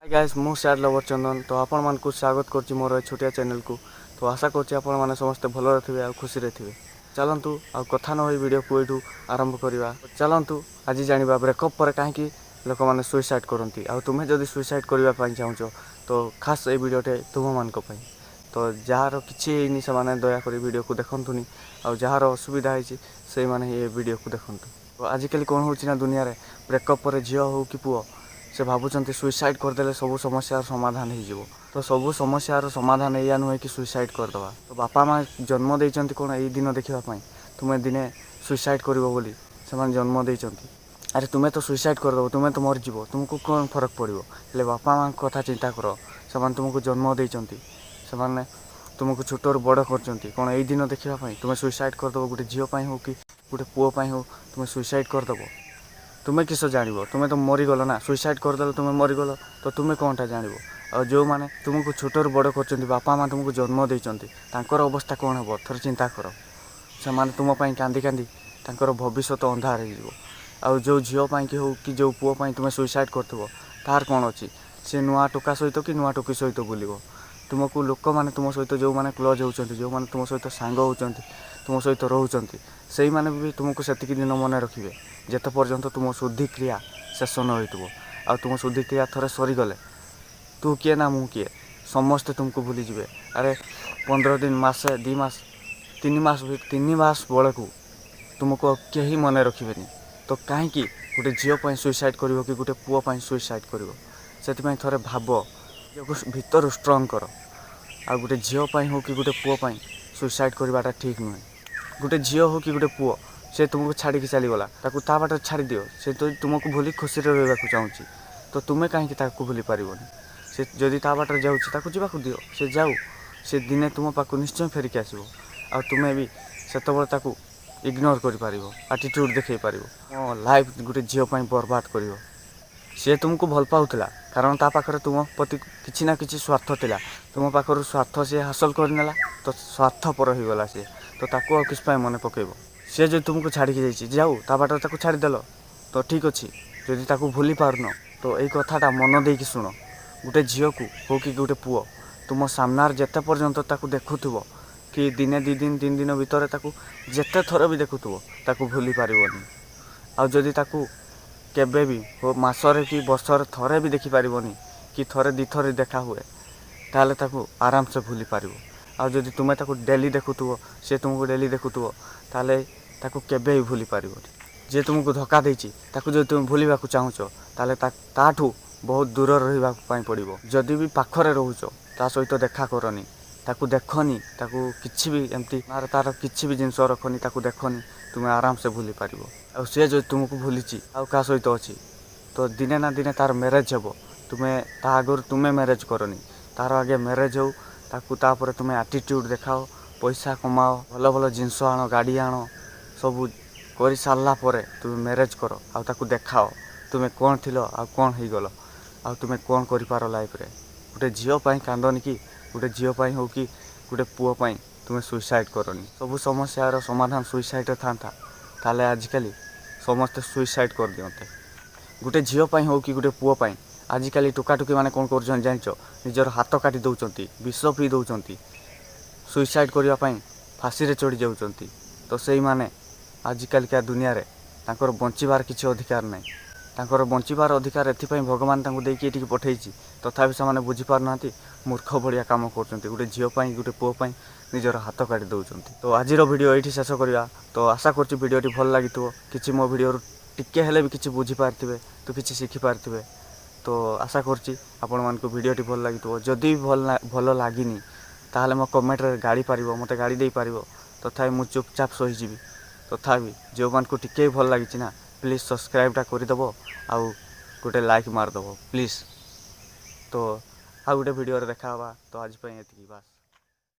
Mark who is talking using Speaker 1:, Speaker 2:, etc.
Speaker 1: Guys मु sad lover चंदन तो आपण मान को स्वागत करछि मोर छोटिया चैनल को। तो आशा करछि आपण माने समस्त भलो थे आ खुशी रे थे। चलंतु आ कथा न होई वीडियो को एठू आरंभ करिवा। चलंतु आज जानिबा ब्रेकअप पर काहेकि लोक माने सुसाइड करंती आ तुमे जदी सुसाइड करिवा पई चाहछो तो खास ए वीडियोटे तुम मान को पई। तो जार किछि नि से माने दया करी वीडियो को देखंतुनी आ जार असुविधा है से माने ये वीडियो को देखंतु। तो आजिकल कोन होछि ना दुनिया रे ब्रेकअप पर झियो हो कि पुओ से भावुंट सुइसाइड करदे सब समस्यार समाधान हो। तो सब समस्यार समाधान या नुहे कि सुइसाइड करदे। तो बापा माँ जन्म देइचंती कौन यही दिन देखापी तुम्हें दिने सुइसाइड कर से जन्म देइचंती। अरे तुम्हें तो सुइसाइड करदेव तुम्हें तो मरीज तुमको कौन फरक पड़ो। हेल्ले बापा माँ कथा चिंता कर से तुमको जन्म देइचंती से तुमको छोटर बड़ कर कौन यही दिन देखापी तुम्हें सुइसाइड करदेव। गोटे झीपाई हो कि गोटे पुओं हो तुम्हें सुइसाइड करदेव। तुम्हें किस जान तुम्हें तो मरीगल ना सुइसाइड करदे तुम्हें मरीगल तो तुम्हें कौनटा जान। और जो मैंने तुमको छोटर बड़ कर बापा माँ तुमको जन्म देइचंती तांकर अवस्था कौन हम थोर चिंता कर। से माने तुम पाई कांदी कांदी तांकर भविष्य अंधार हो। जो झीपाई कि हो कि जो पुओं तुम्हें सुइसाइड करथबो तार कौन अच्छी से नुआ टोका सहित कि नुआ टोकी सहित बुलिबो। तुमको लोक मैंने तुम सहित जो मैंने क्लोज होती जो मैंने तुम सहित सांग होती तुम सहित रोचंती से मैंने भी तुमको सेतिक दिन मन रखिए जेते पर्यंत तुम शुद्धि क्रिया शेष न हो। आ तुम शुद्धि क्रिया थोड़े सरीगले तू किए ना मु किए समस्ते तुमको भूली जाए। अरे 15 दिन मसे 2 मास 3 मास बड़े को तुमको कहीं मन रखिए। तो कहीं गोटे झीपाई सुइसाइड कर कि गोटे पुओं सुइसाइड कर थे भाव भीतर स्ट्रंग कर। आ गोटे झीपाई हो कि गोटे पुओं सुइसाइड करवाटा ठीक नुहे। गोटे झील हो कि गोटे पुओ से तुमको छाड़ी चलीगला ताकू ता बाट छाड़ी दियो से तो तुमको भूली खुशी रहा चाहूँगी तो तुम्हें कहीं भूली पारबनी। से जदि ता बाट जाऊँ जावाक दियो से जाऊ से दिने तुम पाक निश्चय फेरिक आसो। आ तुम्हें भी से इग्नोर कर आटीट्यूड देखई पार मो लाइफ गोटे झीपाई बर्बाद कर। सी तुमको भल पाला कारण ता पाखरे तुम प्रति किसी ना किसी स्वार्थ थिला तुम पाखर स्वार्थ सी हासिल करनेला तो स्वार्थपर हो गला सी तो ताको किस मन पकेब। सी जो तुमको छाड़ी जाऊ ता बाट ताको छाड़देल तो ठीक अच्छे जदि ताको भूली पारन तो यही कथाटा मन देकी शुण। गोटे झील को हो कि गोटे पुओ तुम सामनार जेते पर्यंत ताको देखुथुबो कि दिने 2 दिन 3 दिन भितर ताको जेते थर भी देखुथुबो ताको भूली पारिबनी। आ जदि ताको केबे भी हो मासरे कि वर्षर थरे भी देखी पारिबनी कि थरे 2 थर देखा हुए ताले ताको आराम से भूली पारिबो। आ जदि तुम्हें ताको डेली देखुथुबो से तुमको डेली देखुथुबो ताले ताको केबे भी भूली पारिबनी। जे तुमको धोखा देछि ताको जदि तुम भूलिबा को चाहुचो ताले ताठू बहुत दूर रहिबा पई पड़िबो। जदि भी पाखरे रहउचो ता सहित देखा करनी ताको देखनी ताको किछि भी एमती मार तार किछि भी जिंस रखनी ताको देखनी तुम्हें आराम से भूली पारिबो। आ से जो तुमको भूलिछि आ का सहित अछि तो दिने ना दिने तार मैरेज हेबो तुम्हें ता आगर तुम्हें मैरेज करनी तार आगे मैरेज हो ताकू तापर तुम्हें एटीट्यूड देखाओ पैसा कमाओ भल भल जिनस आण गाड़ी आण सबू कर सारा पर तुम्हें मैरेज कर आ ताकू देखाओ तुम्हें कौन थिलो आ कौन हो गल आ तुम्हें कौन कर लाइफ रे। गोटे झीपाई कांदनी कि गोटे झीपाई हो कि गोटे पुओं तुम्हें सुइसाइड करनी सब समस्यार समाधान सुइसाइड था ताले आजिकल समस्ते सुइसाइड कर दियंते। गोटे झीपाई हो कि गोटे पुओं आजिकल टोकाटोकी मैंने कौन कर जान निजर हाथ काटी दौरान विष पी दौरान सुइसाइड करने फाँसी रे चढ़ी जाऊँच। तो से मैंने आजिकल क्या दुनिया रे तांकर बंचिबार किसी अधिकार नहीं तांकर बंचिबार अधिकार एथिपाई भगवान तांको देकी एटिकी पठेइछि तथापि से बुझीपार ना मूर्ख भलिया काम कर गोटे झीपाई गोटे पुओं निजर हाथ काटी दौरान। तो आजिर वीडियो ये शेष करवा। तो आशा कर वीडियोटी भल लगी किसी मो वीडियो टिके हेले भी किसी बुझीपारे तो किसी शिखिपारे। तो आशा करछि आपण मानक वीडियोटी भल लगी जदि भल लगिनी ताहले मो कमेंट रे गाड़ी पारिबो मते गाड़ी दे पारिबो तथापि मु चुपचाप सहीजिबी। तथापि जो मानक टिके भल लगी ना प्लीज सब्सक्राइबटा करदेव आउ गोटे लाइक मारदेव प्लीज। तो आ गोटे वीडियो देखा तो आज एतिकी बास।